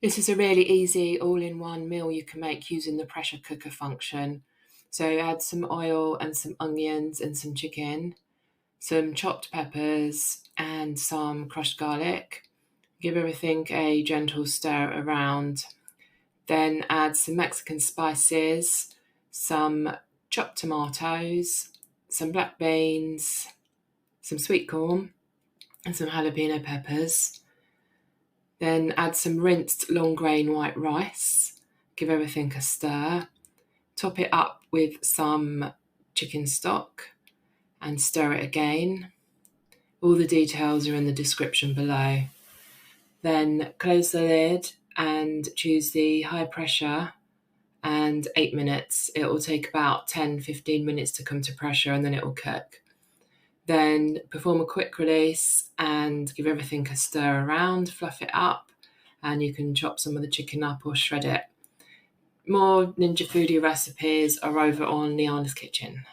This is a really easy all-in-one meal you can make using the pressure cooker function. So add some oil and some onions and some chicken, some chopped peppers and some crushed garlic. Give everything a gentle stir around. Then add some Mexican spices, some chopped tomatoes, some black beans, some sweet corn, and some jalapeno peppers. Then add some rinsed long grain white rice. Give everything a stir. Top it up with some chicken stock and stir it again. All the details are in the description below. Then close the lid and choose the high pressure and 8 minutes. It will take about 10-15 minutes to come to pressure and then it will cook. Then perform a quick release and give everything a stir around, fluff it up, and you can chop some of the chicken up or shred it. More Ninja Foodi recipes are over on Liana's Kitchen.